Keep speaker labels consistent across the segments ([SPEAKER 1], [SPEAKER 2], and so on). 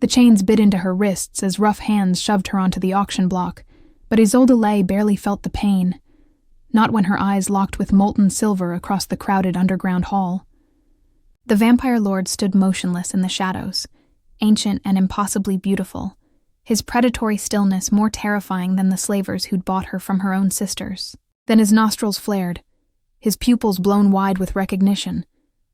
[SPEAKER 1] The chains bit into her wrists as rough hands shoved her onto the auction block, but Isolde Lay barely felt the pain, not when her eyes locked with molten silver across the crowded underground hall. The vampire lord stood motionless in the shadows, ancient and impossibly beautiful, his predatory stillness more terrifying than the slavers who'd bought her from her own sisters. Then his nostrils flared, his pupils blown wide with recognition,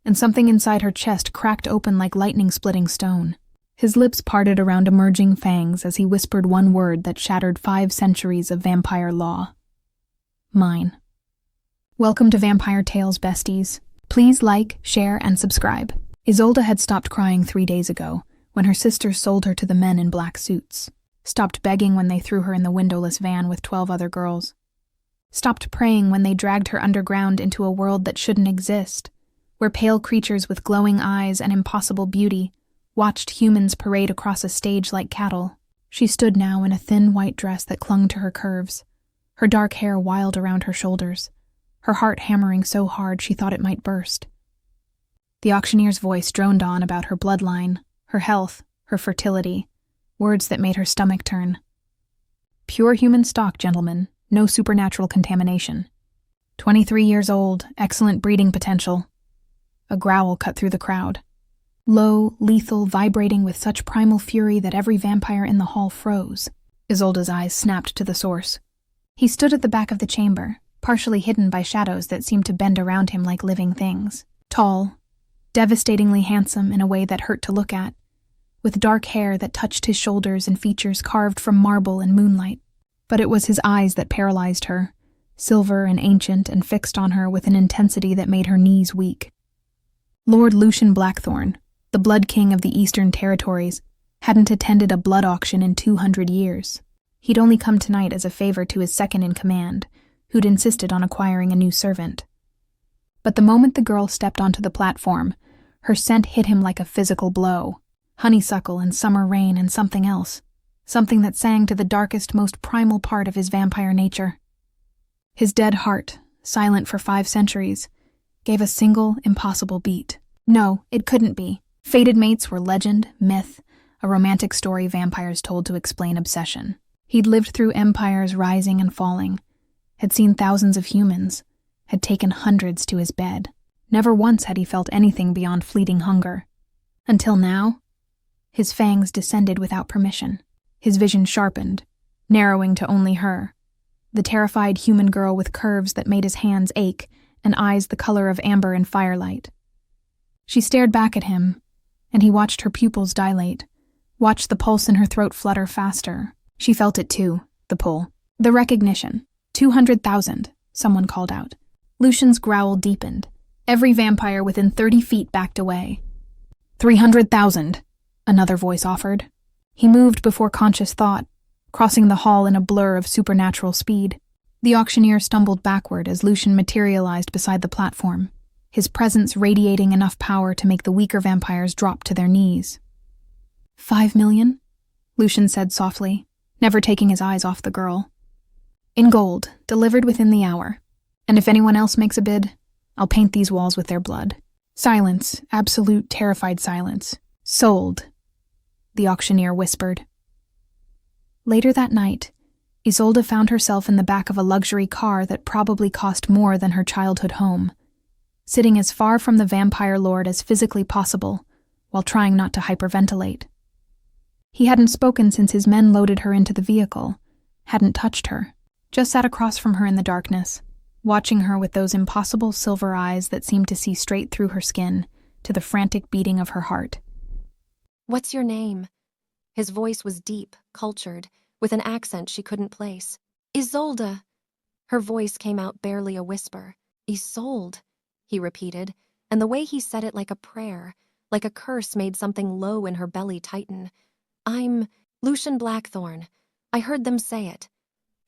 [SPEAKER 1] and something inside her chest cracked open like lightning-splitting stone. His lips parted around emerging fangs as he whispered one word that shattered 5 centuries of vampire law. Mine. Welcome to Vampire Tales, besties. Please like, share, and subscribe. Isolde had stopped crying 3 days ago, when her sisters sold her to the men in black suits. Stopped begging when they threw her in the windowless van with 12 other girls. Stopped praying when they dragged her underground into a world that shouldn't exist, where pale creatures with glowing eyes and impossible beauty watched humans parade across a stage like cattle. She stood now in a thin white dress that clung to her curves, her dark hair wild around her shoulders, her heart hammering so hard she thought it might burst. The auctioneer's voice droned on about her bloodline, her health, her fertility, words that made her stomach turn. Pure human stock, gentlemen, no supernatural contamination. 23 years old, excellent breeding potential. A growl cut through the crowd. Low, lethal, vibrating with such primal fury that every vampire in the hall froze. Isolde's eyes snapped to the source. He stood at the back of the chamber, partially hidden by shadows that seemed to bend around him like living things. Tall, devastatingly handsome in a way that hurt to look at, with dark hair that touched his shoulders and features carved from marble and moonlight. But it was his eyes that paralyzed her, silver and ancient and fixed on her with an intensity that made her knees weak. Lord Lucian Blackthorn, the Blood King of the Eastern Territories, hadn't attended a blood auction in 200 years. He'd only come tonight as a favor to his second-in-command, who'd insisted on acquiring a new servant. But the moment the girl stepped onto the platform, her scent hit him like a physical blow. Honeysuckle and summer rain and something else. Something that sang to the darkest, most primal part of his vampire nature. His dead heart, silent for 5 centuries, gave a single, impossible beat. No, it couldn't be. Fated mates were legend, myth, a romantic story vampires told to explain obsession. He'd lived through empires rising and falling, had seen thousands of humans, had taken hundreds to his bed. Never once had he felt anything beyond fleeting hunger. Until now, his fangs descended without permission. His vision sharpened, narrowing to only her, the terrified human girl with curves that made his hands ache and eyes the color of amber in firelight. She stared back at him, and he watched her pupils dilate, watched the pulse in her throat flutter faster. She felt it too, the pull. The recognition. 200,000, someone called out. Lucian's growl deepened. Every vampire within 30 feet backed away. 300,000, another voice offered. He moved before conscious thought, crossing the hall in a blur of supernatural speed. The auctioneer stumbled backward as Lucian materialized beside the platform, his presence radiating enough power to make the weaker vampires drop to their knees. 5 million? Lucian said softly, never taking his eyes off the girl. In gold, delivered within the hour. And if anyone else makes a bid, I'll paint these walls with their blood. Silence, absolute terrified silence. Sold, the auctioneer whispered. Later that night, Isolde found herself in the back of a luxury car that probably cost more than her childhood home, sitting as far from the vampire lord as physically possible, while trying not to hyperventilate. He hadn't spoken since his men loaded her into the vehicle, hadn't touched her, just sat across from her in the darkness, watching her with those impossible silver eyes that seemed to see straight through her skin, to the frantic beating of her heart.
[SPEAKER 2] "What's your name?" His voice was deep, cultured, with an accent she couldn't place. "Isolde." Her voice came out barely a whisper. "Isolde," he repeated, and the way he said it like a prayer, like a curse, made something low in her belly tighten. "I'm Lucian Blackthorn. I heard them say it."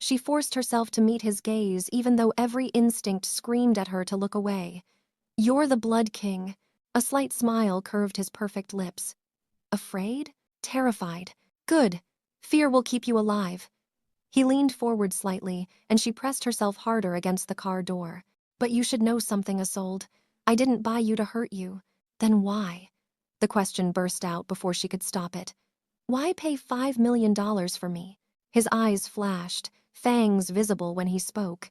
[SPEAKER 2] She forced herself to meet his gaze, even though every instinct screamed at her to look away. "You're the Blood King." A slight smile curved his perfect lips. "Afraid? Terrified. Good. Fear will keep you alive." He leaned forward slightly, and she pressed herself harder against the car door. "But you should know something, Isolde. I didn't buy you to hurt you." "Then why?" The question burst out before she could stop it. Why pay $5 million for me? His eyes flashed, fangs visible when he spoke.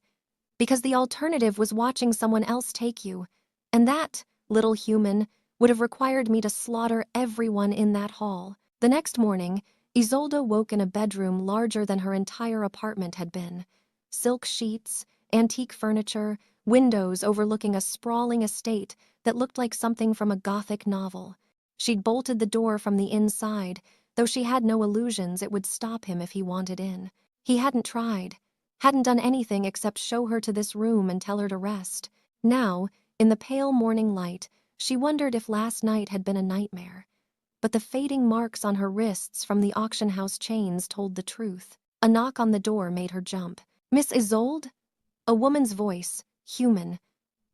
[SPEAKER 2] Because the alternative was watching someone else take you. And that, little human, would have required me to slaughter everyone in that hall. The next morning, Isolde woke in a bedroom larger than her entire apartment had been. Silk sheets, antique furniture, windows overlooking a sprawling estate that looked like something from a Gothic novel. She'd bolted the door from the inside, though she had no illusions it would stop him if he wanted in. He hadn't tried, hadn't done anything except show her to this room and tell her to rest. Now, in the pale morning light, she wondered if last night had been a nightmare. But the fading marks on her wrists from the auction house chains told the truth. A knock on the door made her jump. "Miss Isolde?" A woman's voice, human.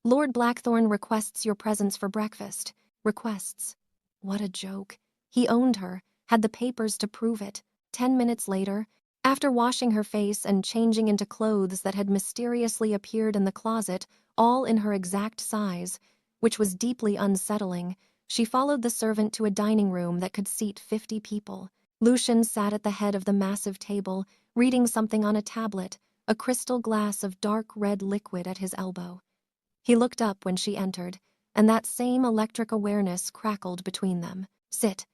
[SPEAKER 2] "Lord Blackthorn requests your presence for breakfast." Requests. What a joke. He owned her, had the papers to prove it. 10 minutes later, after washing her face and changing into clothes that had mysteriously appeared in the closet, all in her exact size, which was deeply unsettling, she followed the servant to a dining room that could seat 50 people. Lucian sat at the head of the massive table, reading something on a tablet, a crystal glass of dark red liquid at his elbow. He looked up when she entered, and that same electric awareness crackled between them. "Sit."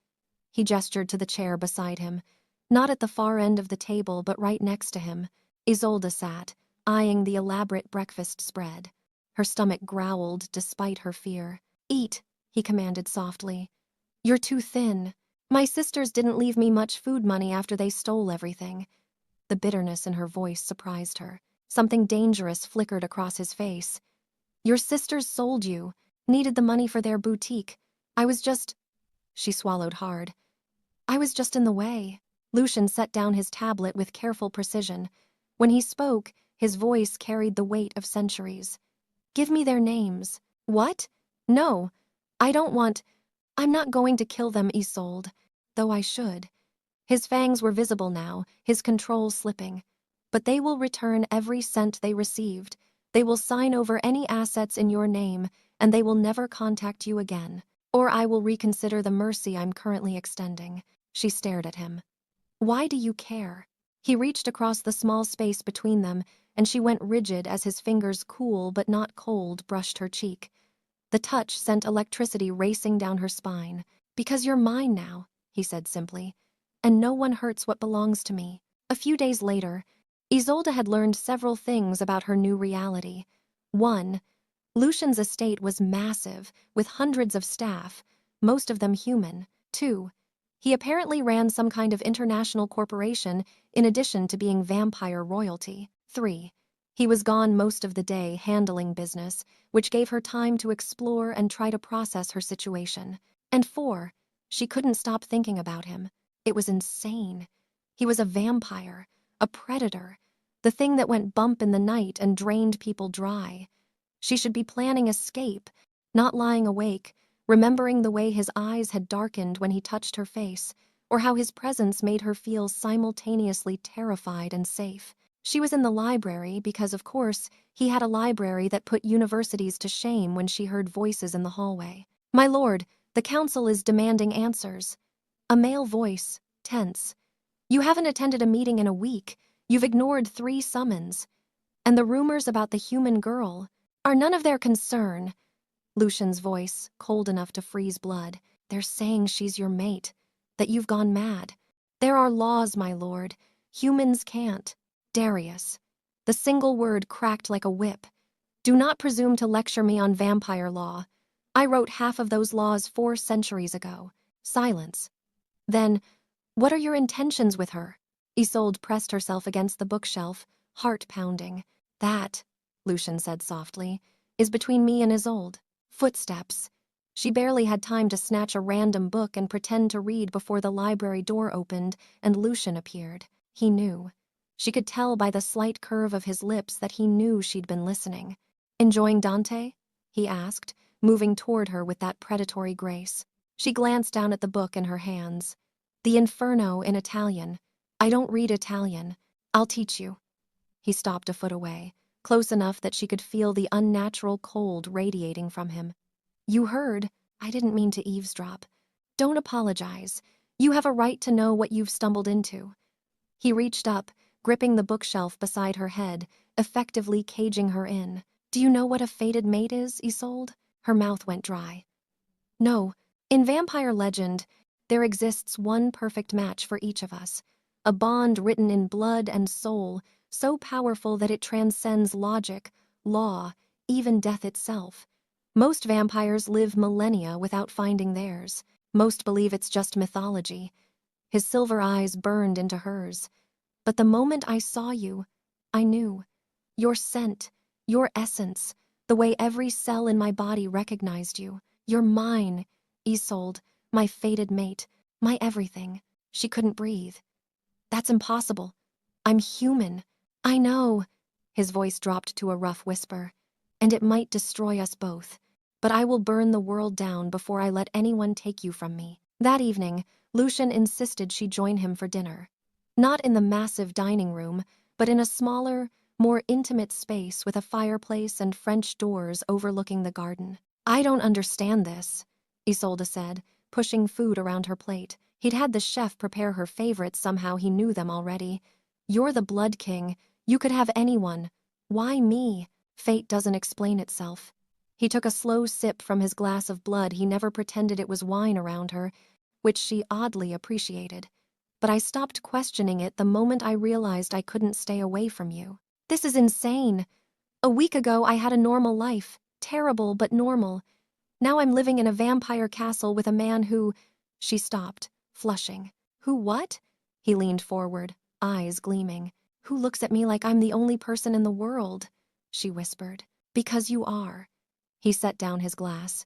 [SPEAKER 2] He gestured to the chair beside him, not at the far end of the table but right next to him. Isolde sat, eyeing the elaborate breakfast spread. Her stomach growled despite her fear. "Eat," he commanded softly. "You're too thin. My sisters didn't leave me much food money after they stole everything." The bitterness in her voice surprised her. Something dangerous flickered across his face. "Your sisters sold you, needed the money for their boutique. I was just—" She swallowed hard. "I was just in the way." Lucian set down his tablet with careful precision. When he spoke, his voice carried the weight of centuries. "Give me their names." "What? No, I don't want— I'm not going to kill them, Isolde, though I should." His fangs were visible now, his control slipping. "But they will return every cent they received. They will sign over any assets in your name, and they will never contact you again. Or I will reconsider the mercy I'm currently extending." She stared at him. "Why do you care?" He reached across the small space between them, and she went rigid as his fingers, cool but not cold, brushed her cheek. The touch sent electricity racing down her spine. "Because you're mine now," he said simply, "and no one hurts what belongs to me." A few days later, Isolde had learned several things about her new reality. 1. Lucian's estate was massive, with hundreds of staff, most of them human. 2. He apparently ran some kind of international corporation in addition to being vampire royalty. 3. He was gone most of the day handling business, which gave her time to explore and try to process her situation. And 4. She couldn't stop thinking about him. It was insane. He was a vampire, a predator, the thing that went bump in the night and drained people dry. She should be planning escape, not lying awake, remembering the way his eyes had darkened when he touched her face, or how his presence made her feel simultaneously terrified and safe. She was in the library because, of course, he had a library that put universities to shame when she heard voices in the hallway. "My lord, the council is demanding answers." A male voice, tense. "You haven't attended a meeting in a week. You've ignored 3 summons. And the rumors about the human girl are none of their concern." Lucian's voice, cold enough to freeze blood. "They're saying she's your mate, that you've gone mad. There are laws, my lord. Humans can't." "Darius." The single word cracked like a whip. "Do not presume to lecture me on vampire law. I wrote half of those laws 4 centuries ago." Silence. Then, "What are your intentions with her?" Isolde pressed herself against the bookshelf, heart pounding. "That," Lucian said softly, "is between me and Isolde." Footsteps. She barely had time to snatch a random book and pretend to read before the library door opened and Lucian appeared. He knew. She could tell by the slight curve of his lips that he knew she'd been listening. "Enjoying Dante?" he asked, moving toward her with that predatory grace. She glanced down at the book in her hands. "The Inferno in Italian. I don't read Italian. I'll teach you." He stopped a foot away, close enough that she could feel the unnatural cold radiating from him. "You heard. I didn't mean to eavesdrop. Don't apologize. You have a right to know what you've stumbled into." He reached up, gripping the bookshelf beside her head, effectively caging her in. "Do you know what a fated mate is, Isolde?" Her mouth went dry. "No. In vampire legend, there exists one perfect match for each of us. A bond written in blood and soul, so powerful that it transcends logic, law, even death itself. Most vampires live millennia without finding theirs. Most believe it's just mythology." His silver eyes burned into hers. "But the moment I saw you, I knew. Your scent, your essence, the way every cell in my body recognized you. You're mine, Isolde, my fated mate, my everything." She couldn't breathe. "That's impossible. I'm human." "I know." His voice dropped to a rough whisper. "And it might destroy us both. But I will burn the world down before I let anyone take you from me." That evening, Lucian insisted she join him for dinner. Not in the massive dining room, but in a smaller, more intimate space with a fireplace and French doors overlooking the garden. "I don't understand this," Isolde said, pushing food around her plate. He'd had the chef prepare her favorites, somehow he knew them already. "You're the Blood King. You could have anyone. Why me? Fate doesn't explain itself." He took a slow sip from his glass of blood. He never pretended it was wine around her, which she oddly appreciated. "But I stopped questioning it the moment I realized I couldn't stay away from you. This is insane. A week ago I had a normal life, terrible but normal. Now I'm living in a vampire castle with a man who—" She stopped, flushing. "Who what?" He leaned forward, eyes gleaming. "Who looks at me like I'm the only person in the world?" she whispered. "Because you are." He set down his glass.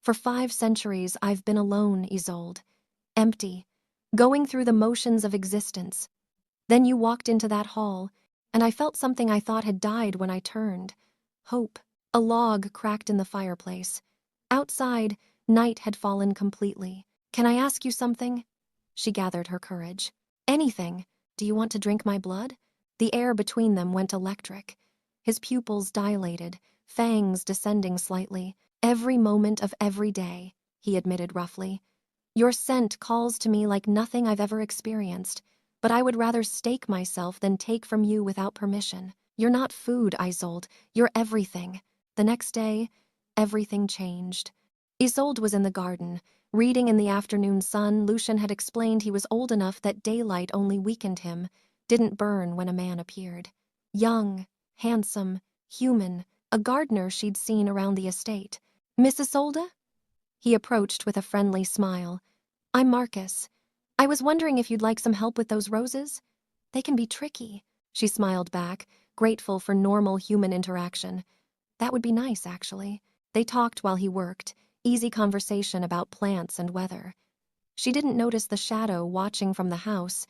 [SPEAKER 2] "For 5 centuries I've been alone, Isolde. Empty, going through the motions of existence. Then you walked into that hall, and I felt something I thought had died when I turned. Hope." A log cracked in the fireplace. Outside, night had fallen completely. "Can I ask you something?" She gathered her courage. "Anything. Do you want to drink my blood?" The air between them went electric. His pupils dilated, fangs descending slightly. "Every moment of every day," he admitted roughly. "Your scent calls to me like nothing I've ever experienced, but I would rather stake myself than take from you without permission. You're not food, Isolde. You're everything." The next day, everything changed. Isolde was in the garden, reading in the afternoon sun. Lucian had explained he was old enough that daylight only weakened him, didn't burn when a man appeared. Young, handsome, human, a gardener she'd seen around the estate. "Miss Isolde?" He approached with a friendly smile. "I'm Marcus. I was wondering if you'd like some help with those roses? They can be tricky." She smiled back, grateful for normal human interaction. "That would be nice, actually." They talked while he worked, easy conversation about plants and weather. She didn't notice the shadow watching from the house,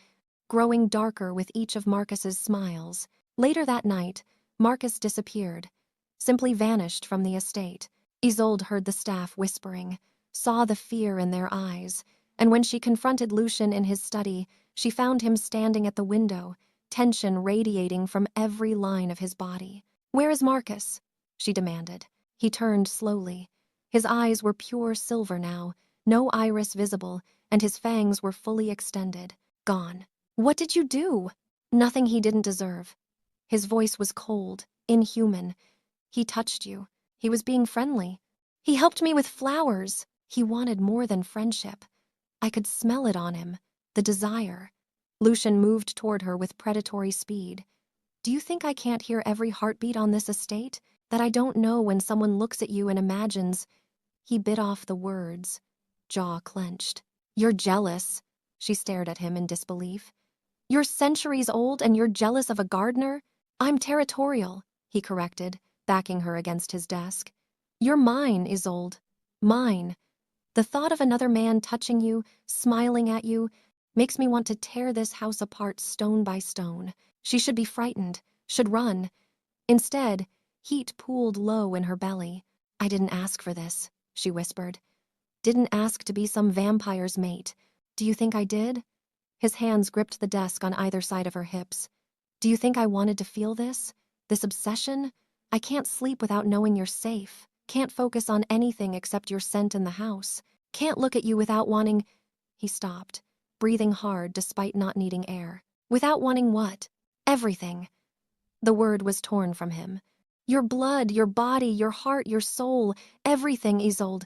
[SPEAKER 2] growing darker with each of Marcus's smiles. Later that night, Marcus disappeared, simply vanished from the estate. Isolde heard the staff whispering, saw the fear in their eyes, and when she confronted Lucian in his study, she found him standing at the window, tension radiating from every line of his body. "Where is Marcus?" she demanded. He turned slowly. His eyes were pure silver now, no iris visible, and his fangs were fully extended. "Gone." "What did you do?" "Nothing he didn't deserve." His voice was cold, inhuman. "He touched you. He was being friendly. He helped me with flowers." He wanted more than friendship. I could smell it on him, the desire. Lucian moved toward her with predatory speed. "Do you think I can't hear every heartbeat on this estate? That I don't know when someone looks at you and imagines—" He bit off the words, jaw clenched. "You're jealous." She stared at him in disbelief. "You're centuries old and you're jealous of a gardener?" "I'm territorial," he corrected, backing her against his desk. "You're mine, Isolde. Mine. The thought of another man touching you, smiling at you, makes me want to tear this house apart stone by stone." She should be frightened, should run. Instead, heat pooled low in her belly. "I didn't ask for this," she whispered. "Didn't ask to be some vampire's mate. Do you think I did?" His hands gripped the desk on either side of her hips. "Do you think I wanted to feel this? This obsession? I can't sleep without knowing you're safe. Can't focus on anything except your scent in the house. Can't look at you without wanting—" He stopped. breathing hard despite not needing air. Without wanting what? Everything. The word was torn from him. Your blood, your body, your heart, your soul, everything, Isolde.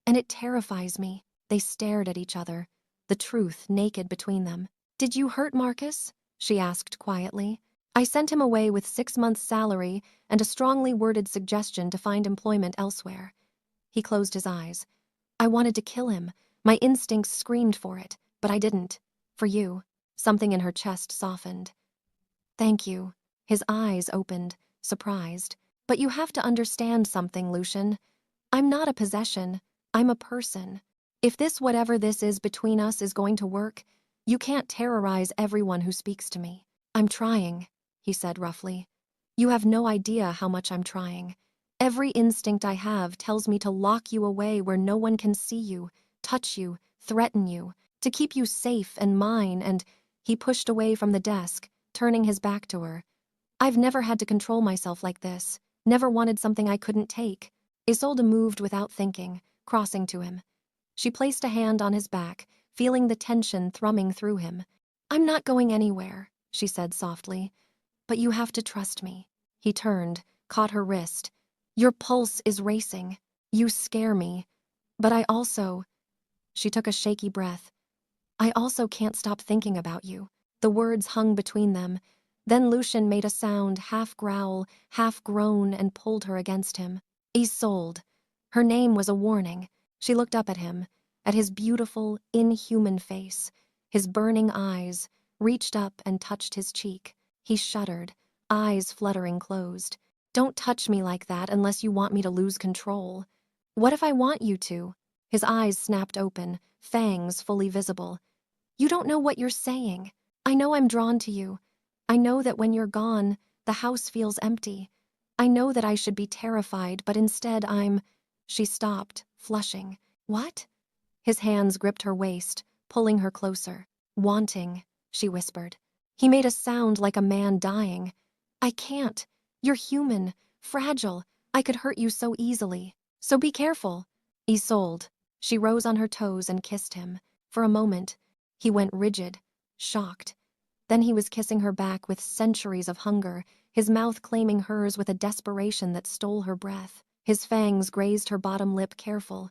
[SPEAKER 2] And it terrifies me. They stared at each other, the truth naked between them. Did you hurt Marcus? She asked quietly. I sent him away with 6 months' salary and a strongly worded suggestion to find employment elsewhere. He closed his eyes. I wanted to kill him. My instincts screamed for it, but I didn't. For you. Something in her chest softened. Thank you. His eyes opened, surprised. But you have to understand something, Lucian. I'm not a possession. I'm a person. If this whatever this is between us is going to work, you can't terrorize everyone who speaks to me. I'm trying, he said roughly. You have no idea how much I'm trying. Every instinct I have tells me to lock you away where no one can see you, touch you, threaten you, to keep you safe and mine, and he pushed away from the desk, turning his back to her. I've never had to control myself like this, never wanted something I couldn't take. Isolde moved without thinking, crossing to him. She placed a hand on his back, feeling the tension thrumming through him. I'm not going anywhere, she said softly. But you have to trust me. He turned, caught her wrist. Your pulse is racing. You scare me. But I also... She took a shaky breath. I also can't stop thinking about you. The words hung between them. Then Lucian made a sound, half growl, half groan, and pulled her against him. Isolde. Her name was a warning. She looked up at him, at his beautiful, inhuman face, his burning eyes, reached up and touched his cheek. He shuddered, eyes fluttering closed. Don't touch me like that unless you want me to lose control. What if I want you to? His eyes snapped open, fangs fully visible. You don't know what you're saying. I know I'm drawn to you. I know that when you're gone, the house feels empty. I know that I should be terrified, but instead I'm... She stopped, flushing. What? His hands gripped her waist, pulling her closer. Wanting, she whispered. He made a sound like a man dying. I can't. You're human, fragile. I could hurt you so easily. So be careful. Isolde. She rose on her toes and kissed him. For a moment, he went rigid, shocked. Then he was kissing her back with centuries of hunger, his mouth claiming hers with a desperation that stole her breath. His fangs grazed her bottom lip careful.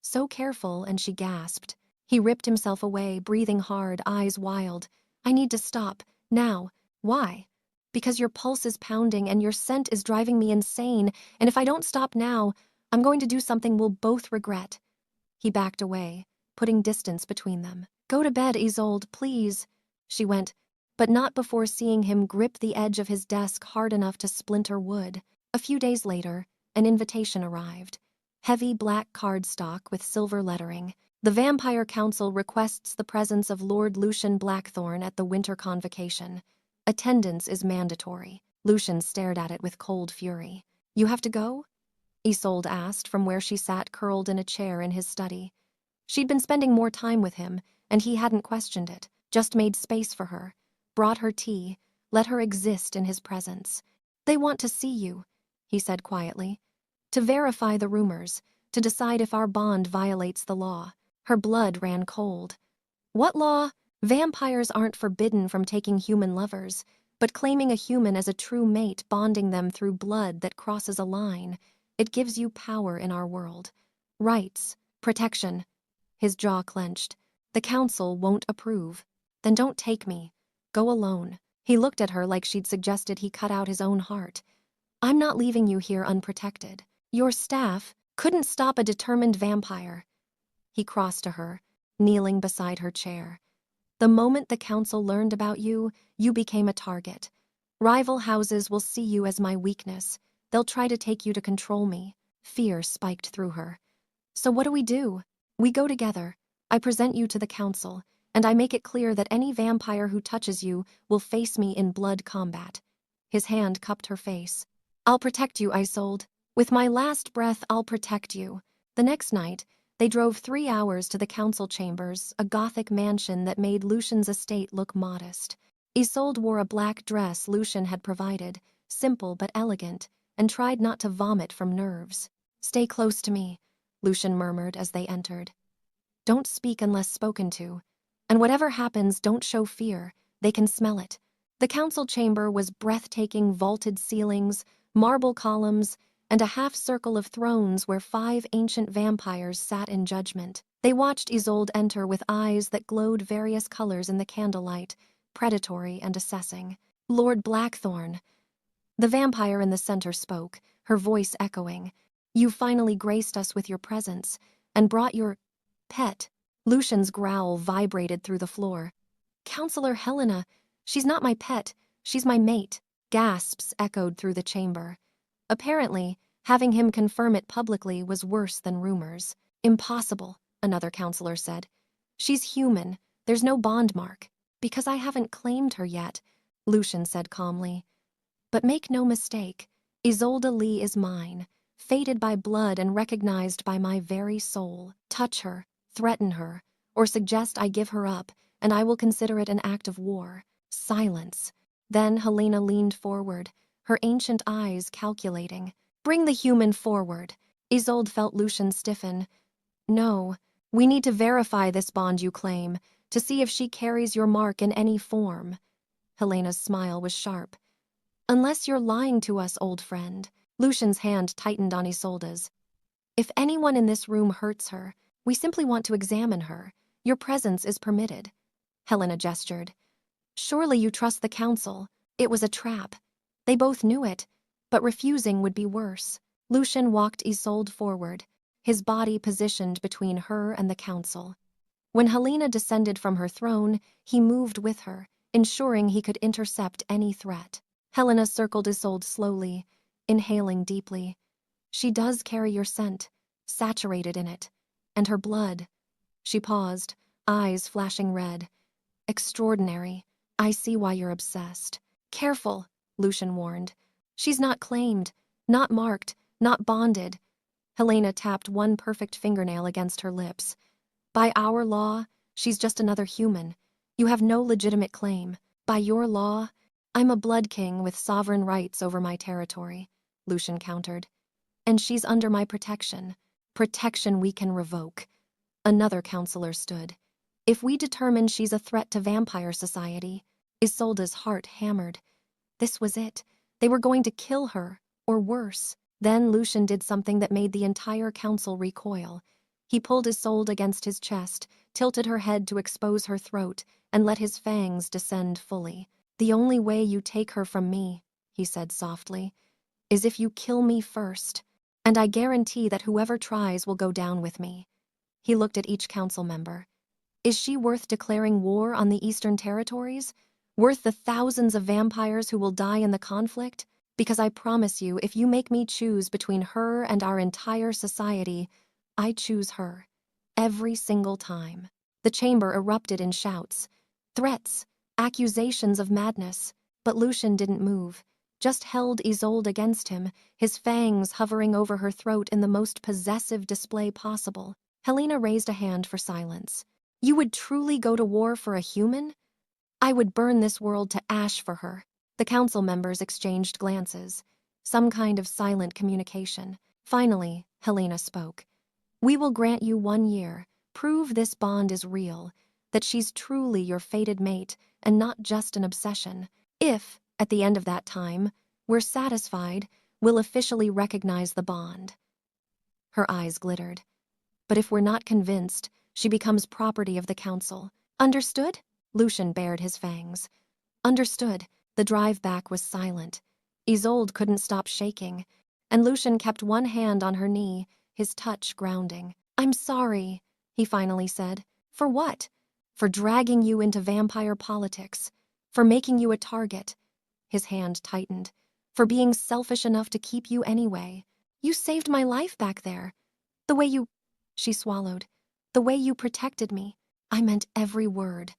[SPEAKER 2] So careful, and she gasped. He ripped himself away, breathing hard, eyes wild. I need to stop. Now. Why? Because your pulse is pounding and your scent is driving me insane, and if I don't stop now, I'm going to do something we'll both regret. He backed away, putting distance between them. Go to bed, Isolde, please. She went, but not before seeing him grip the edge of his desk hard enough to splinter wood. A few days later, an invitation arrived. Heavy black cardstock with silver lettering. The Vampire Council requests the presence of Lord Lucian Blackthorne at the winter convocation. Attendance is mandatory. Lucian stared at it with cold fury. You have to go? Isolde asked from where she sat curled in a chair in his study. She'd been spending more time with him, and he hadn't questioned it, just made space for her, brought her tea, let her exist in his presence. They want to see you, he said quietly, to verify the rumors, to decide if our bond violates the law. Her blood ran cold. What law? Vampires aren't forbidden from taking human lovers, but claiming a human as a true mate, bonding them through blood that crosses a line, it gives you power in our world. Rights, protection. His jaw clenched. The council won't approve. Then don't take me. Go alone. He looked at her like she'd suggested he cut out his own heart. I'm not leaving you here unprotected. Your staff couldn't stop a determined vampire. He crossed to her, kneeling beside her chair. The moment the council learned about you, you became a target. Rival houses will see you as my weakness. They'll try to take you to control me. Fear spiked through her. So what do? We go together. I present you to the council, and I make it clear that any vampire who touches you will face me in blood combat. His hand cupped her face. I'll protect you, Isolde. With my last breath, I'll protect you. The next night, they drove 3 hours to the council chambers, a Gothic mansion that made Lucian's estate look modest. Isolde wore a black dress Lucian had provided, simple but elegant, and tried not to vomit from nerves. Stay close to me, Lucian murmured as they entered. Don't speak unless spoken to. And whatever happens, don't show fear. They can smell it. The council chamber was breathtaking vaulted ceilings, marble columns, and a half-circle of thrones where 5 ancient vampires sat in judgment. They watched Isolde enter with eyes that glowed various colors in the candlelight, predatory and assessing. "Lord Blackthorn." The vampire in the center spoke, her voice echoing. "You finally graced us with your presence, and brought your pet." Lucian's growl vibrated through the floor. "Counselor Helena, she's not my pet, she's my mate." Gasps echoed through the chamber. Apparently, having him confirm it publicly was worse than rumors. "Impossible," another counselor said. "She's human, there's no bond mark." "Because I haven't claimed her yet," Lucian said calmly. "But make no mistake, Isolde Lee is mine, fated by blood and recognized by my very soul. Touch her, threaten her, or suggest I give her up, and I will consider it an act of war." Silence. Then Helena leaned forward, her ancient eyes calculating. "Bring the human forward." Isolde felt Lucian stiffen. "No, we need to verify this bond you claim, to see if she carries your mark in any form." Helena's smile was sharp. "Unless you're lying to us, old friend." Lucian's hand tightened on Isolde's. "If anyone in this room hurts her, we simply want to examine her. Your presence is permitted." Helena gestured. "Surely you trust the council. It was a trap. They both knew it, but refusing would be worse." Lucian walked Isolde forward, his body positioned between her and the council. When Helena descended from her throne, he moved with her, ensuring he could intercept any threat. Helena circled Isolde slowly, inhaling deeply. "She does carry your scent, saturated in it, and her blood." She paused, eyes flashing red. "Extraordinary. I see why you're obsessed." "Careful," Lucian warned. "She's not claimed, not marked, not bonded." Helena tapped one perfect fingernail against her lips. "By our law, she's just another human. You have no legitimate claim. By your law, I'm a blood king with sovereign rights over my territory," Lucian countered. "And she's under my protection. Protection we can revoke." Another counselor stood. "If we determine she's a threat to vampire society," Isolde's heart hammered. This was it. They were going to kill her, or worse. Then Lucian did something that made the entire council recoil. He pulled Isolde against his chest, tilted her head to expose her throat, and let his fangs descend fully. "The only way you take her from me," he said softly, "is if you kill me first. And I guarantee that whoever tries will go down with me." He looked at each council member. "Is she worth declaring war on the Eastern Territories? Worth the thousands of vampires who will die in the conflict? Because I promise you, if you make me choose between her and our entire society, I choose her. Every single time." The chamber erupted in shouts. Threats, accusations of madness. But Lucian didn't move, just held Isolde against him, his fangs hovering over her throat in the most possessive display possible. Helena raised a hand for silence. "You would truly go to war for a human?" "I would burn this world to ash for her." The council members exchanged glances, some kind of silent communication. Finally, Helena spoke. "We will grant you 1 year. Prove this bond is real, that she's truly your fated mate and not just an obsession. If, at the end of that time, we're satisfied, we'll officially recognize the bond." Her eyes glittered. "But if we're not convinced, she becomes property of the council. Understood?" Lucian bared his fangs. "Understood." The drive back was silent. Isolde couldn't stop shaking, and Lucian kept one hand on her knee, his touch grounding. "I'm sorry," he finally said. "For what?" "For dragging you into vampire politics. For making you a target." His hand tightened. "For being selfish enough to keep you anyway. You saved my life back there. The way you—" She swallowed. "The way you protected me. I meant every word."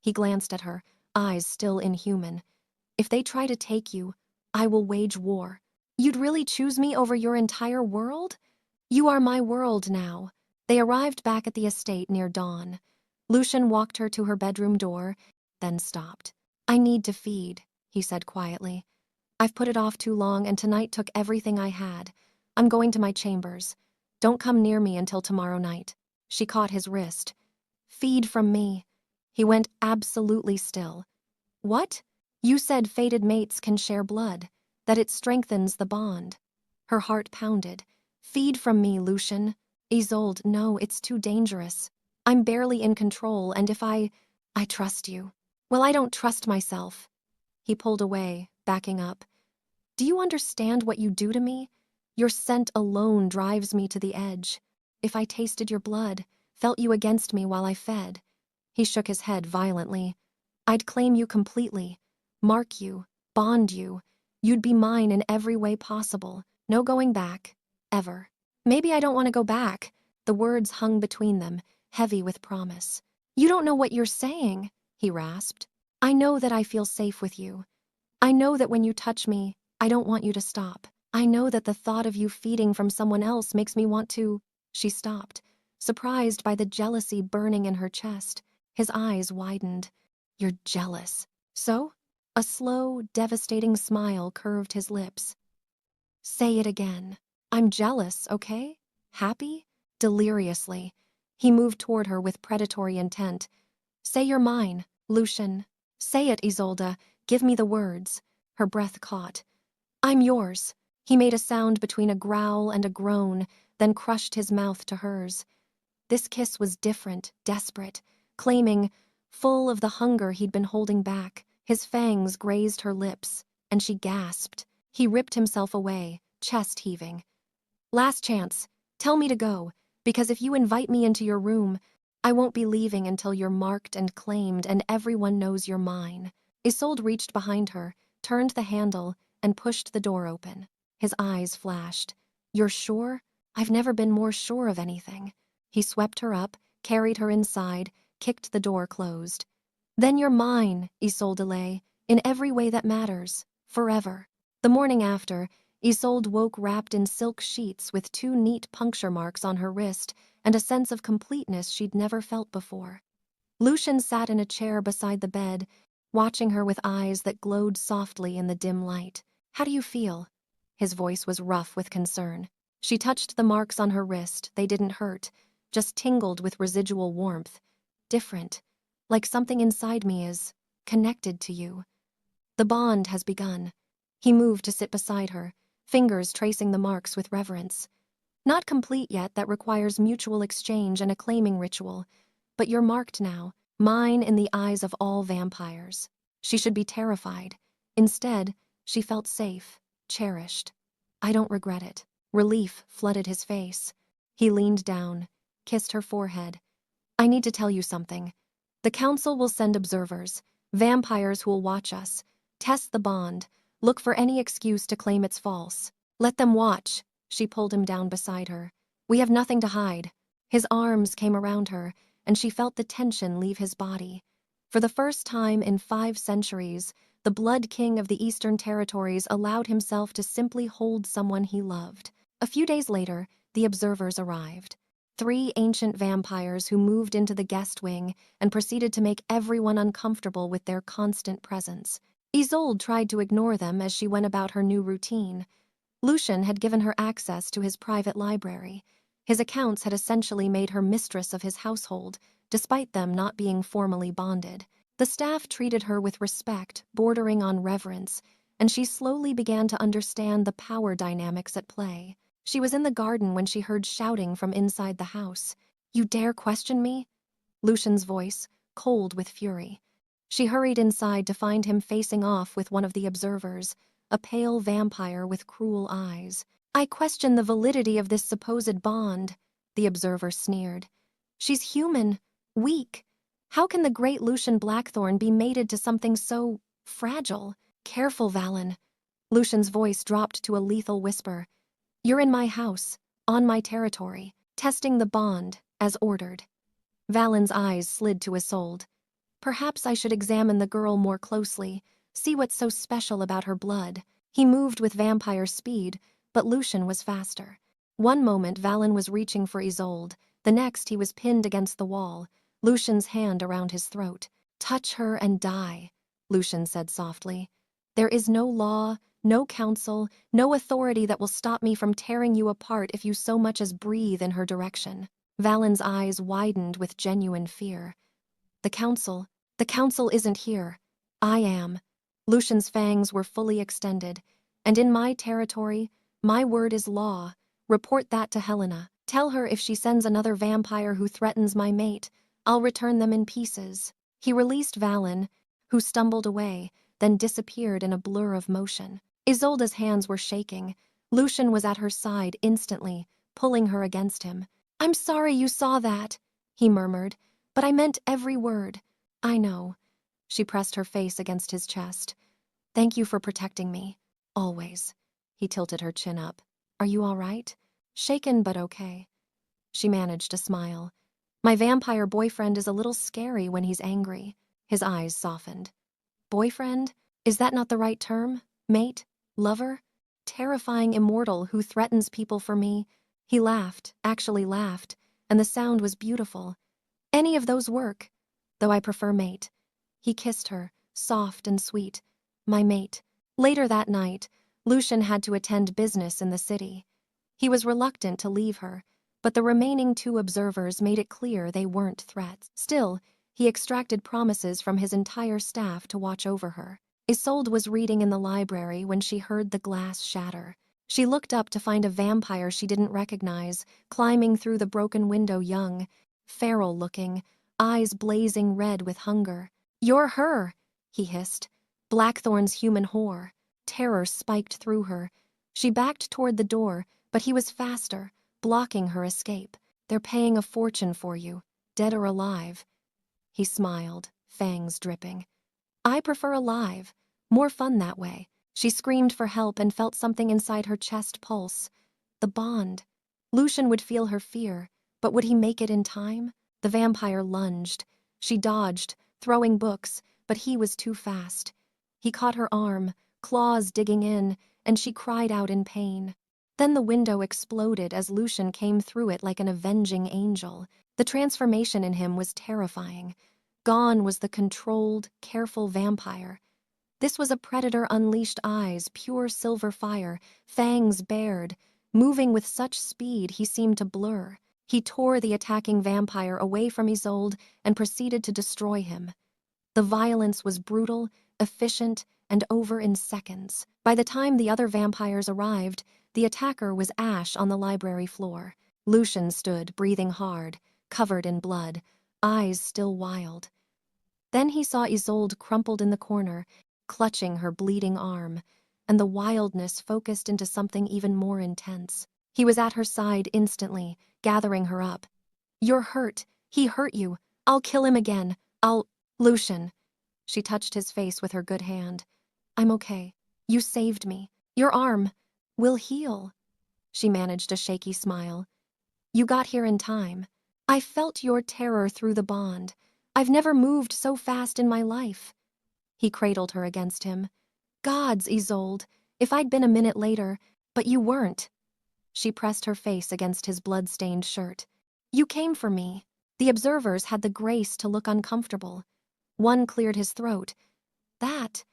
[SPEAKER 2] He glanced at her, eyes still inhuman. "If they try to take you, I will wage war." "You'd really choose me over your entire world?" "You are my world now." They arrived back at the estate near dawn. Lucian walked her to her bedroom door, then stopped. "I need to feed," he said quietly. "I've put it off too long, and tonight took everything I had. I'm going to my chambers. Don't come near me until tomorrow night." She caught his wrist. "Feed from me." He went absolutely still. What? You said fated mates can share blood, that it strengthens the bond. Her heart pounded. Feed from me, Lucian. Isolde, no, it's too dangerous. I'm barely in control, and if I trust you. Well, I don't trust myself. He pulled away, backing up. Do you understand what you do to me? Your scent alone drives me to the edge. If I tasted your blood, felt you against me while I fed. He shook his head violently. I'd claim you completely, mark you, bond you. You'd be mine in every way possible. No going back, ever. Maybe I don't want to go back. The words hung between them, heavy with promise. You don't know what you're saying, he rasped. I know that I feel safe with you. I know that when you touch me, I don't want you to stop. I know that the thought of you feeding from someone else makes me want to. She stopped, surprised by the jealousy burning in her chest. His eyes widened. You're jealous. So? A slow, devastating smile curved his lips. Say it again. I'm jealous, okay? Happy? Deliriously. He moved toward her with predatory intent. Say you're mine, Lucian. Say it, Isolde. Give me the words. Her breath caught. I'm yours. He made a sound between a growl and a groan, then crushed his mouth to hers. This kiss was different, desperate, claiming, full of the hunger he'd been holding back. His fangs grazed her lips, and she gasped. He ripped himself away, chest heaving. Last chance. Tell me to go, because if you invite me into your room, I won't be leaving until you're marked and claimed and everyone knows you're mine. Isolde reached behind her, turned the handle, and pushed the door open. His eyes flashed. You're sure? I've never been more sure of anything. He swept her up, carried her inside, kicked the door closed. Then you're mine, Isolde lay, in every way that matters, forever. The morning after, Isolde woke wrapped in silk sheets with 2 neat puncture marks on her wrist and a sense of completeness she'd never felt before. Lucian sat in a chair beside the bed, watching her with eyes that glowed softly in the dim light. How do you feel? His voice was rough with concern. She touched the marks on her wrist. They didn't hurt, just tingled with residual warmth. Different, like something inside me is connected to you. The bond has begun. He moved to sit beside her, fingers tracing the marks with reverence. Not complete yet, that requires mutual exchange and a claiming ritual. But you're marked now, mine in the eyes of all vampires. She should be terrified. Instead, she felt safe, cherished. I don't regret it. Relief flooded his face. He leaned down, kissed her forehead. I need to tell you something. The council will send observers, vampires who will watch us, test the bond, look for any excuse to claim it's false. Let them watch. She pulled him down beside her. We have nothing to hide. His arms came around her, and she felt the tension leave his body. For the first time in 5 centuries, the Blood King of the Eastern Territories allowed himself to simply hold someone he loved. A few days later, the observers arrived. 3 ancient vampires who moved into the guest wing and proceeded to make everyone uncomfortable with their constant presence. Isolde tried to ignore them as she went about her new routine. Lucian had given her access to his private library. His accounts had essentially made her mistress of his household, despite them not being formally bonded. The staff treated her with respect, bordering on reverence, and she slowly began to understand the power dynamics at play. She was in the garden when she heard shouting from inside the house. You dare question me? Lucian's voice, cold with fury. She hurried inside to find him facing off with one of the observers, a pale vampire with cruel eyes. I question the validity of this supposed bond, the observer sneered. She's human, weak. How can the great Lucian Blackthorn be mated to something so fragile? Careful, Valen. Lucian's voice dropped to a lethal whisper. You're in my house, on my territory, testing the bond, as ordered. Valen's eyes slid to Isolde. Perhaps I should examine the girl more closely, see what's so special about her blood. He moved with vampire speed, but Lucian was faster. One moment Valen was reaching for Isolde, the next he was pinned against the wall, Lucian's hand around his throat. Touch her and die, Lucian said softly. There is no law, no council, no authority that will stop me from tearing you apart if you so much as breathe in her direction. Valen's eyes widened with genuine fear. The council. The council isn't here. I am. Lucian's fangs were fully extended. And in my territory, my word is law. Report that to Helena. Tell her if she sends another vampire who threatens my mate, I'll return them in pieces. He released Valen, who stumbled away, then disappeared in a blur of motion. Isolde's hands were shaking. Lucian was at her side instantly, pulling her against him. I'm sorry you saw that, he murmured, but I meant every word. I know. She pressed her face against his chest. Thank you for protecting me. Always. He tilted her chin up. Are you all right? Shaken but okay. She managed a smile. My vampire boyfriend is a little scary when he's angry. His eyes softened. Boyfriend? Is that not the right term? Mate? Lover? Terrifying immortal who threatens people for me. He laughed, actually laughed, and the sound was beautiful. Any of those work, though I prefer mate. He kissed her, soft and sweet. My mate. Later that night, Lucian had to attend business in the city. He was reluctant to leave her, but the remaining 2 observers made it clear they weren't threats. Still, he extracted promises from his entire staff to watch over her. Isolde was reading in the library when she heard the glass shatter. She looked up to find a vampire she didn't recognize, climbing through the broken window, young, feral-looking, eyes blazing red with hunger. You're her, he hissed. Blackthorn's human whore. Terror spiked through her. She backed toward the door, but he was faster, blocking her escape. They're paying a fortune for you, dead or alive. He smiled, fangs dripping. I prefer alive. More fun that way. She screamed for help and felt something inside her chest pulse. The bond. Lucian would feel her fear, but would he make it in time? The vampire lunged. She dodged, throwing books, but he was too fast. He caught her arm, claws digging in, and she cried out in pain. Then the window exploded as Lucian came through it like an avenging angel. The transformation in him was terrifying. Gone was the controlled, careful vampire. This was a predator unleashed eyes, pure silver fire, fangs bared. Moving with such speed he seemed to blur. He tore the attacking vampire away from Isolde and proceeded to destroy him. The violence was brutal, efficient, and over in seconds. By the time the other vampires arrived, the attacker was ash on the library floor. Lucian stood, breathing hard, covered in blood, eyes still wild. Then he saw Isolde crumpled in the corner, clutching her bleeding arm, and the wildness focused into something even more intense. He was at her side instantly, gathering her up. You're hurt. He hurt you. I'll kill him again. Lucian. She touched his face with her good hand. I'm okay. You saved me. Your arm will heal. She managed a shaky smile. You got here in time. I felt your terror through the bond. I've never moved so fast in my life. He cradled her against him. Gods, Isolde, if I'd been a minute later, but you weren't. She pressed her face against his blood-stained shirt. You came for me. The observers had the grace to look uncomfortable. One cleared his throat. That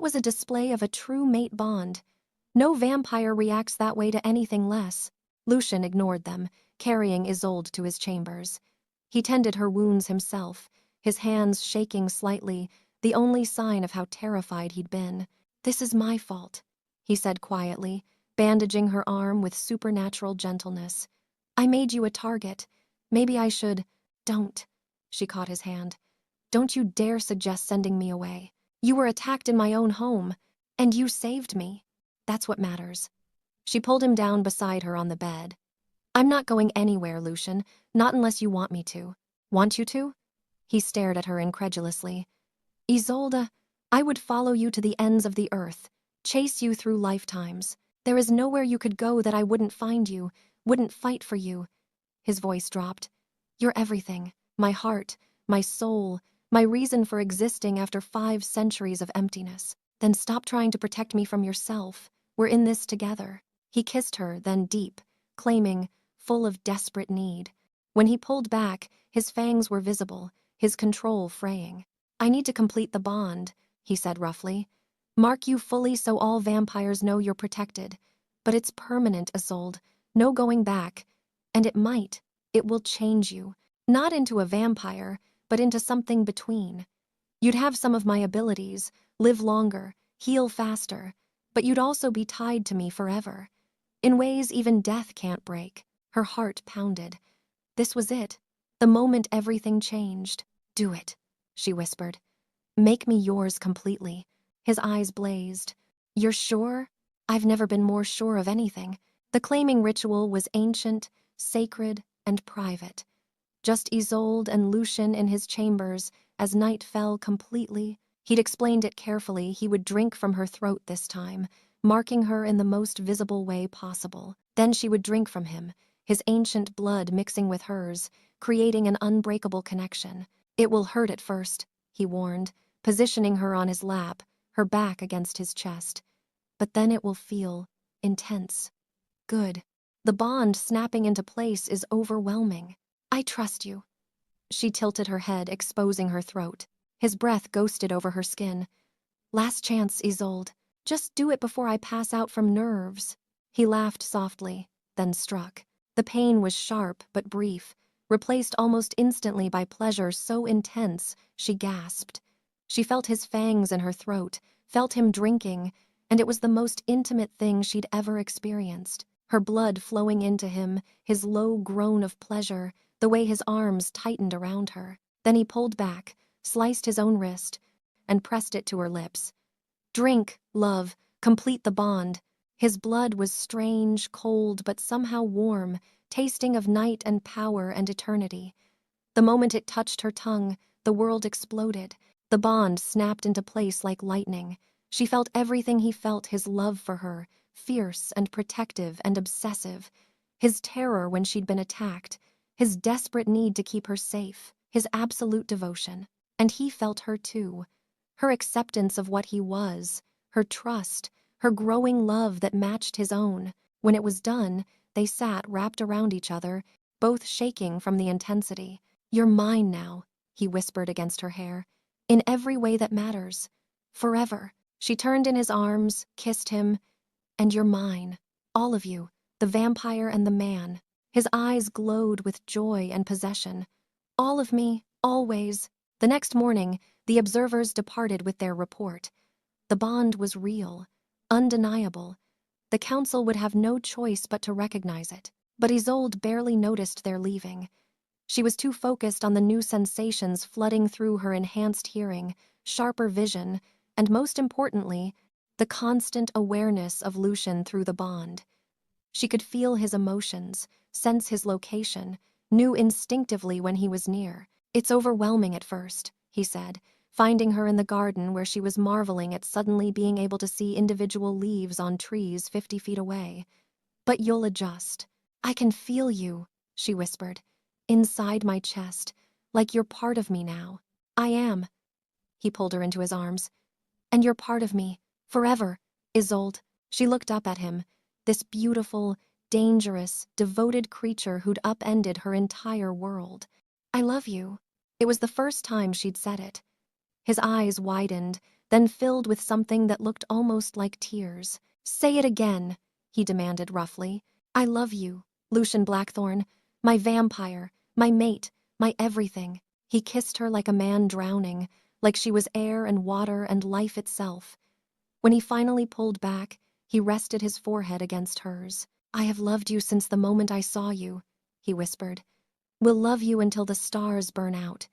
[SPEAKER 2] was a display of a true mate bond. No vampire reacts that way to anything less. Lucian ignored them, carrying Isolde to his chambers. He tended her wounds himself, his hands shaking slightly, the only sign of how terrified he'd been. This is my fault, he said quietly, bandaging her arm with supernatural gentleness. I made you a target. Maybe I should... Don't. She caught his hand. Don't you dare suggest sending me away. You were attacked in my own home, and you saved me. That's what matters. She pulled him down beside her on the bed. I'm not going anywhere, Lucian, not unless you want me to. Want you to? He stared at her incredulously. Isolde, I would follow you to the ends of the earth, chase you through lifetimes. There is nowhere you could go that I wouldn't find you, wouldn't fight for you. His voice dropped. You're everything, my heart, my soul, my reason for existing after 5 centuries of emptiness. Then stop trying to protect me from yourself. We're in this together. He kissed her, then deep, claiming, full of desperate need. When he pulled back, his fangs were visible, his control fraying. I need to complete the bond, he said roughly. Mark you fully so all vampires know you're protected. But it's permanent, Isolde. No going back. And it will change you. Not into a vampire, but into something between. You'd have some of my abilities, live longer, heal faster, but you'd also be tied to me forever. In ways even death can't break. Her heart pounded. This was it. The moment everything changed. Do it, she whispered. Make me yours completely. His eyes blazed. You're sure? I've never been more sure of anything. The claiming ritual was ancient, sacred, and private. Just Isolde and Lucien in his chambers as night fell completely. He'd explained it carefully. He would drink from her throat this time, marking her in the most visible way possible. Then she would drink from him, his ancient blood mixing with hers, creating an unbreakable connection. It will hurt at first, he warned, positioning her on his lap, her back against his chest. But then it will feel intense. Good. The bond snapping into place is overwhelming. I trust you. She tilted her head, exposing her throat. His breath ghosted over her skin. Last chance, Isolde. Just do it before I pass out from nerves. He laughed softly, then struck. The pain was sharp but brief, replaced almost instantly by pleasure so intense she gasped. She felt his fangs in her throat, felt him drinking, and it was the most intimate thing she'd ever experienced. Her blood flowing into him, his low groan of pleasure, the way his arms tightened around her. Then he pulled back, sliced his own wrist, and pressed it to her lips. Drink, love, complete the bond. His blood was strange, cold, but somehow warm, tasting of night and power and eternity. The moment it touched her tongue, the world exploded. The bond snapped into place like lightning. She felt everything he felt, his love for her, fierce and protective and obsessive. His terror when she'd been attacked, his desperate need to keep her safe, his absolute devotion. And he felt her too. Her acceptance of what he was, her trust, her growing love that matched his own. When it was done, they sat wrapped around each other, both shaking from the intensity. You're mine now, he whispered against her hair. In every way that matters. Forever. She turned in his arms, kissed him. And you're mine. All of you. The vampire and the man. His eyes glowed with joy and possession. All of me, always. The next morning, the observers departed with their report. The bond was real, undeniable. The council would have no choice but to recognize it. But Isolde barely noticed their leaving. She was too focused on the new sensations flooding through her enhanced hearing, sharper vision, and most importantly, the constant awareness of Lucien through the bond. She could feel his emotions, sense his location, knew instinctively when he was near. It's overwhelming at first, he said, finding her in the garden where she was marveling at suddenly being able to see individual leaves on trees 50 feet away. But you'll adjust. I can feel you, she whispered, inside my chest, like you're part of me now. I am. He pulled her into his arms. And you're part of me, forever, Isolde. She looked up at him, this beautiful, dangerous, devoted creature who'd upended her entire world. I love you. It was the first time she'd said it. His eyes widened, then filled with something that looked almost like tears. Say it again, he demanded roughly. I love you, Lucien Blackthorne, my vampire, my mate, my everything. He kissed her like a man drowning, like she was air and water and life itself. When he finally pulled back, he rested his forehead against hers. I have loved you since the moment I saw you, he whispered. Will love you until the stars burn out.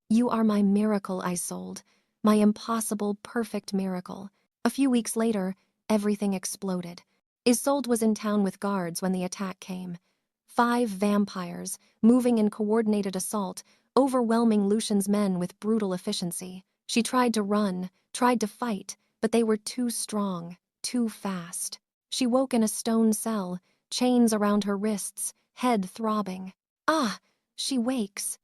[SPEAKER 2] You are my miracle, Isolde, my impossible, perfect miracle. A few weeks later, everything exploded. Isolde was in town with guards when the attack came. 5 vampires, moving in coordinated assault, overwhelming Lucien's men with brutal efficiency. She tried to run, tried to fight, but they were too strong, too fast. She woke in a stone cell, chains around her wrists, head throbbing. Ah, she wakes.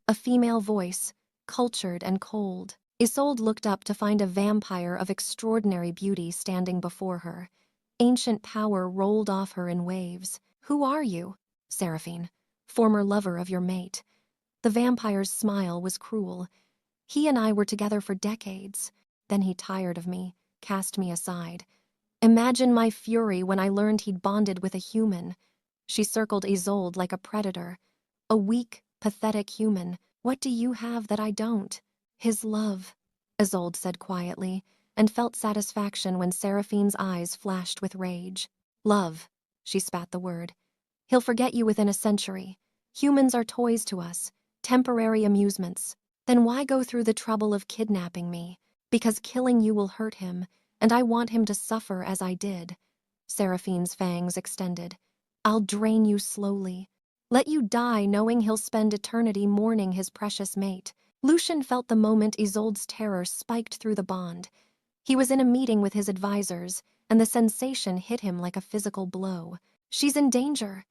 [SPEAKER 2] A female voice, cultured and cold. Isolde looked up to find a vampire of extraordinary beauty standing before her. Ancient power rolled off her in waves. Who are you? Seraphine, former lover of your mate. The vampire's smile was cruel. He and I were together for decades. Then he tired of me, cast me aside. Imagine my fury when I learned he'd bonded with a human. She circled Isolde like a predator. A weak, pathetic human, What do you have that I don't? His love, Isolde said quietly, and felt satisfaction when Seraphine's eyes flashed with rage. Love, she spat the word. He'll forget you within a century. Humans are toys to us, temporary amusements. Then why go through the trouble of kidnapping me? Because killing you will hurt him, and I want him to suffer as I did. Seraphine's fangs extended. I'll drain you slowly. Let you die knowing he'll spend eternity mourning his precious mate. Lucian felt the moment Isolde's terror spiked through the bond. He was in a meeting with his advisors, and the sensation hit him like a physical blow. She's in danger.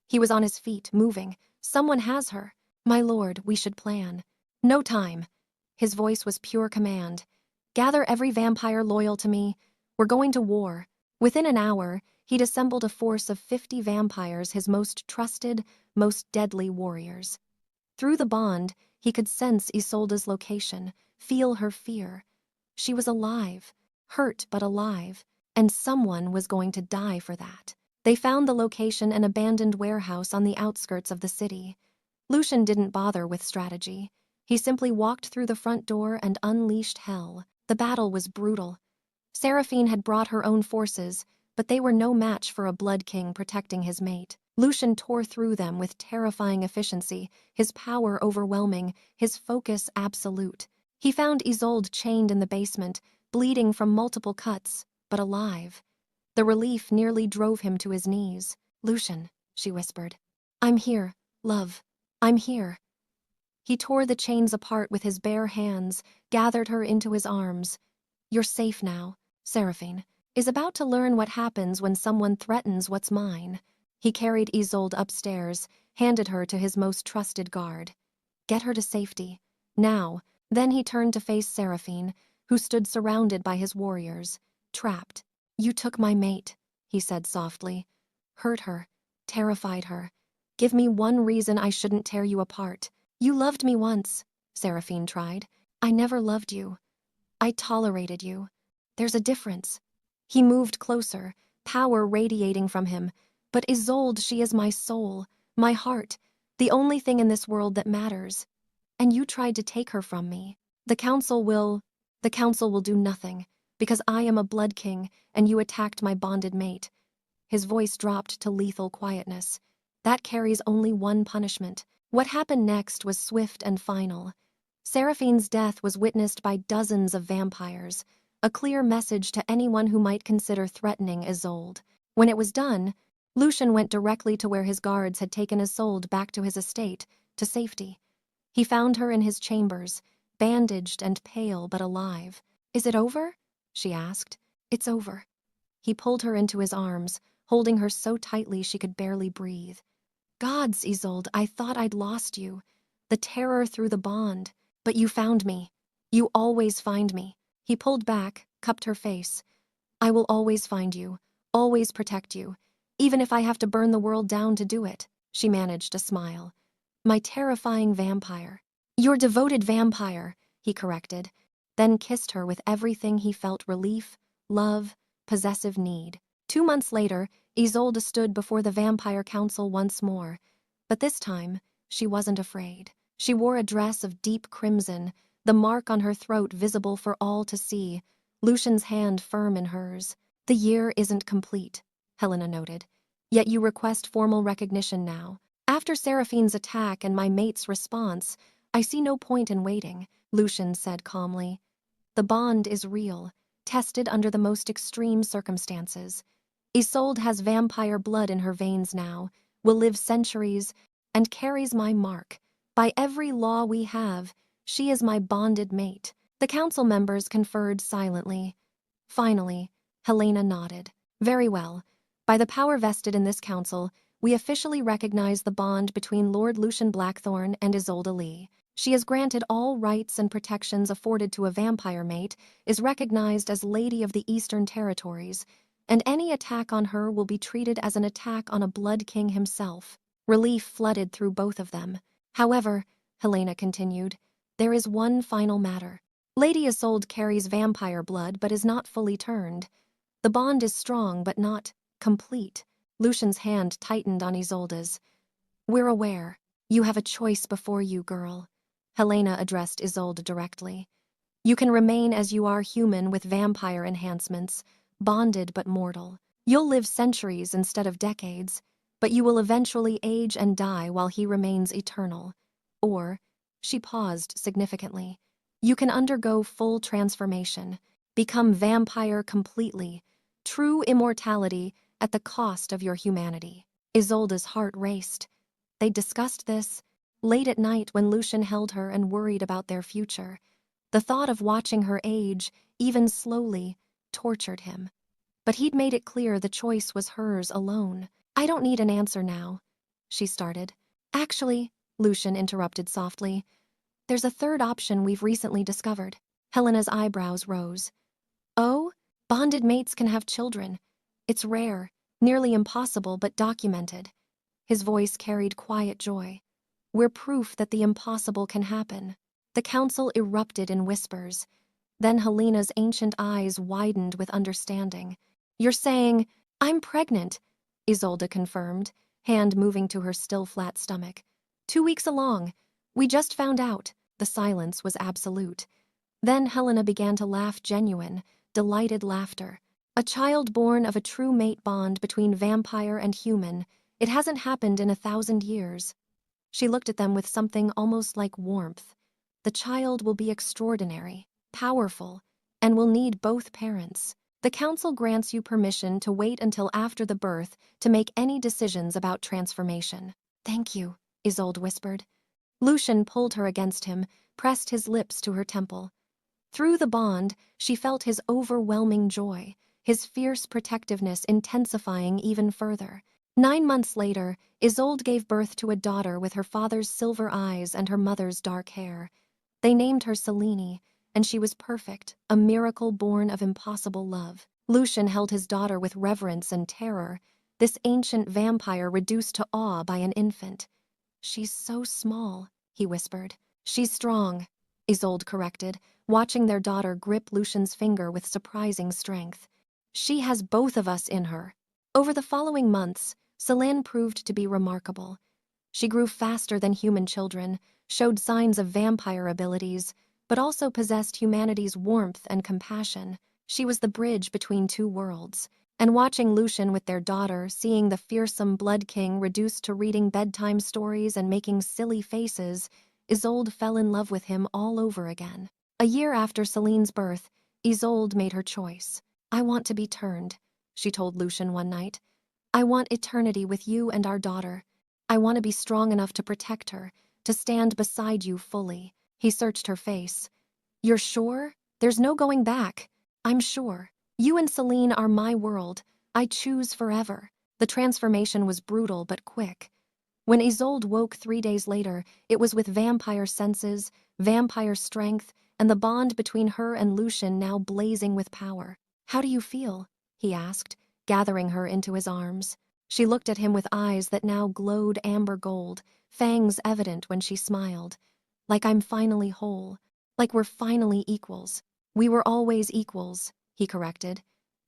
[SPEAKER 2] He was on his feet, moving. Someone has her. My lord, we should plan. No time. His voice was pure command. Gather every vampire loyal to me. We're going to war. Within an hour, he'd assembled a force of 50 vampires, his most trusted, most deadly warriors. Through the bond, he could sense Isolde's location, feel her fear. She was alive, hurt but alive, and someone was going to die for that. They found the location, an abandoned warehouse on the outskirts of the city. Lucian didn't bother with strategy. He simply walked through the front door and unleashed hell. The battle was brutal. Seraphine had brought her own forces, but they were no match for a blood king protecting his mate. Lucian tore through them with terrifying efficiency, his power overwhelming, his focus absolute. He found Isolde chained in the basement, bleeding from multiple cuts, but alive. The relief nearly drove him to his knees. Lucian, she whispered. I'm here, love. I'm here. He tore the chains apart with his bare hands, gathered her into his arms. You're safe now. Seraphine is about to learn what happens when someone threatens what's mine. He carried Isolde upstairs, handed her to his most trusted guard. Get her to safety. Now. Then he turned to face Seraphine, who stood surrounded by his warriors, trapped. You took my mate, he said softly. Hurt her, terrified her. Give me one reason I shouldn't tear you apart. You loved me once, Seraphine tried. I never loved you. I tolerated you. There's a difference. He moved closer, power radiating from him. But Isolde, she is my soul, my heart, the only thing in this world that matters. And you tried to take her from me. The council will do nothing, because I am a blood king and you attacked my bonded mate. His voice dropped to lethal quietness. That carries only one punishment. What happened next was swift and final. Seraphine's death was witnessed by dozens of vampires, a clear message to anyone who might consider threatening Isolde. When it was done, Lucian went directly to where his guards had taken Isolde back to his estate, to safety. He found her in his chambers, bandaged and pale but alive. Is it over? She asked. It's over. He pulled her into his arms, holding her so tightly she could barely breathe. Gods, Isolde, I thought I'd lost you. The terror through the bond. But you found me. You always find me. He pulled back, cupped her face. I will always find you, always protect you, even if I have to burn the world down to do it. She managed a smile. My terrifying vampire. Your devoted vampire, he corrected, then kissed her with everything he felt: relief, love, possessive need. 2 months later, Isolde stood before the Vampire Council once more, but this time, she wasn't afraid. She wore a dress of deep crimson, the mark on her throat visible for all to see, Lucian's hand firm in hers. The year isn't complete, Helena noted. Yet you request formal recognition now. After Seraphine's attack and my mate's response, I see no point in waiting, Lucian said calmly. The bond is real, tested under the most extreme circumstances. Isolde has vampire blood in her veins now, will live centuries, and carries my mark. By every law we have, she is my bonded mate. The council members conferred silently. Finally, Helena nodded. Very well. By the power vested in this council, we officially recognize the bond between Lord Lucian Blackthorn and Isolde Lee. She is granted all rights and protections afforded to a vampire mate, is recognized as Lady of the Eastern Territories, and any attack on her will be treated as an attack on a Blood King himself. Relief flooded through both of them. However, Helena continued, there is one final matter. Lady Isolde carries vampire blood but is not fully turned. The bond is strong but not complete. Lucian's hand tightened on Isolde's. We're aware. You have a choice before you, girl. Helena addressed Isolde directly. You can remain as you are, human with vampire enhancements, bonded but mortal. You'll live centuries instead of decades, but you will eventually age and die while he remains eternal. Or, she paused significantly, you can undergo full transformation, become vampire completely, true immortality at the cost of your humanity. Isolde's heart raced. They discussed this late at night when Lucian held her and worried about their future. The thought of watching her age, even slowly, tortured him. But he'd made it clear the choice was hers alone. I don't need an answer now, she started. Actually, Lucian interrupted softly, there's a third option we've recently discovered. Helena's eyebrows rose. Oh, bonded mates can have children. It's rare, nearly impossible, but documented. His voice carried quiet joy. We're proof that the impossible can happen. The council erupted in whispers. Then Helena's ancient eyes widened with understanding. You're saying, I'm pregnant, Isolde confirmed, hand moving to her still flat stomach. 2 weeks along. We just found out. The silence was absolute. Then Helena began to laugh, genuine, delighted laughter. A child born of a true mate bond between vampire and human. It hasn't happened in 1,000 years. She looked at them with something almost like warmth. The child will be extraordinary, powerful, and will need both parents. The council grants you permission to wait until after the birth to make any decisions about transformation. Thank you, Isolde whispered. Lucian pulled her against him, pressed his lips to her temple. Through the bond, she felt his overwhelming joy, his fierce protectiveness intensifying even further. 9 months later, Isolde gave birth to a daughter with her father's silver eyes and her mother's dark hair. They named her Selene, and she was perfect, a miracle born of impossible love. Lucian held his daughter with reverence and terror, this ancient vampire reduced to awe by an infant. She's so small, he whispered. She's strong, Isolde corrected, watching their daughter grip Lucian's finger with surprising strength. She has both of us in her. Over the following months, Selene proved to be remarkable. She grew faster than human children, showed signs of vampire abilities, but also possessed humanity's warmth and compassion. She was the bridge between two worlds. And watching Lucian with their daughter, seeing the fearsome Blood King reduced to reading bedtime stories and making silly faces, Isolde fell in love with him all over again. A year after Selene's birth, Isolde made her choice. I want to be turned, she told Lucian one night. I want eternity with you and our daughter. I want to be strong enough to protect her, to stand beside you fully. He searched her face. You're sure? There's no going back. I'm sure. You and Selene are my world. I choose forever. The transformation was brutal but quick. When Isolde woke 3 days later, it was with vampire senses, vampire strength, and the bond between her and Lucian now blazing with power. How do you feel? He asked, gathering her into his arms. She looked at him with eyes that now glowed amber gold, fangs evident when she smiled. Like I'm finally whole. Like we're finally equals. We were always equals, he corrected.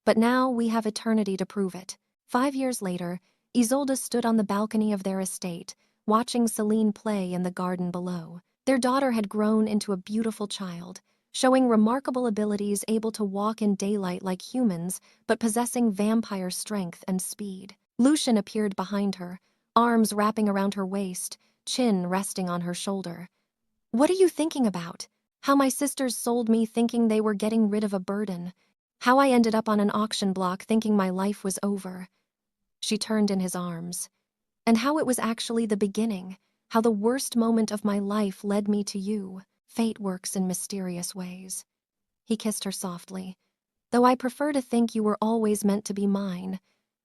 [SPEAKER 2] But now we have eternity to prove it. 5 years later, Isolde stood on the balcony of their estate, watching Selene play in the garden below. Their daughter had grown into a beautiful child, showing remarkable abilities, able to walk in daylight like humans, but possessing vampire strength and speed. Lucian appeared behind her, arms wrapping around her waist, chin resting on her shoulder. What are you thinking about? How my sisters sold me thinking they were getting rid of a burden. How I ended up on an auction block thinking my life was over. She turned in his arms. And how it was actually the beginning, how the worst moment of my life led me to you. Fate works in mysterious ways. He kissed her softly. Though I prefer to think you were always meant to be mine.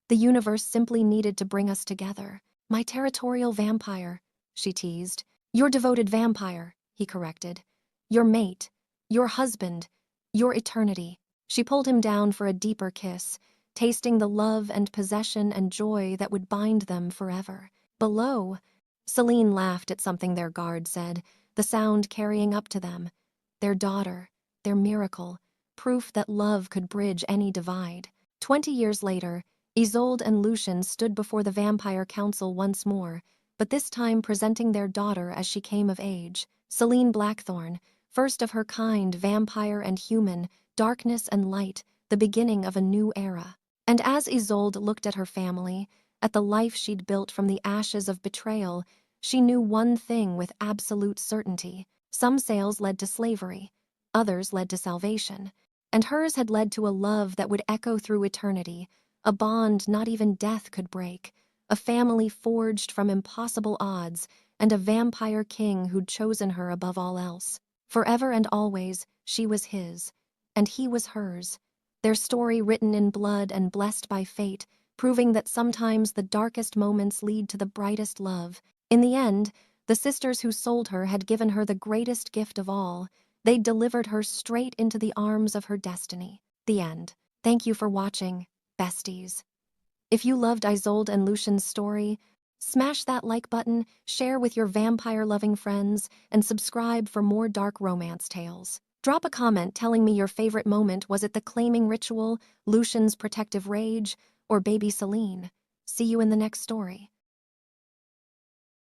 [SPEAKER 2] The universe simply needed to bring us together. My territorial vampire, she teased. Your devoted vampire, he corrected. Your mate, your husband, your eternity. She pulled him down for a deeper kiss, tasting the love and possession and joy that would bind them forever. Below, Selene laughed at something their guard said, the sound carrying up to them. Their daughter, their miracle, proof that love could bridge any divide. 20 years later, Isolde and Lucian stood before the Vampire Council once more, but this time presenting their daughter as she came of age. Celine Blackthorne, first of her kind, vampire and human, darkness and light, the beginning of a new era. And as Isolde looked at her family, at the life she'd built from the ashes of betrayal, she knew one thing with absolute certainty. Some sales led to slavery, others led to salvation, and hers had led to a love that would echo through eternity, a bond not even death could break, a family forged from impossible odds, and a vampire king who'd chosen her above all else. Forever and always, she was his, and he was hers. Their story written in blood and blessed by fate, proving that sometimes the darkest moments lead to the brightest love. In the end, the sisters who sold her had given her the greatest gift of all. They'd delivered her straight into the arms of her destiny. The end. Thank you for watching, besties. If you loved Isolde and Lucian's story, smash that like button, share with your vampire-loving friends, and subscribe for more dark romance tales. Drop a comment telling me your favorite moment. Was it the claiming ritual, Lucian's protective rage, or baby Celine? See you in the next story.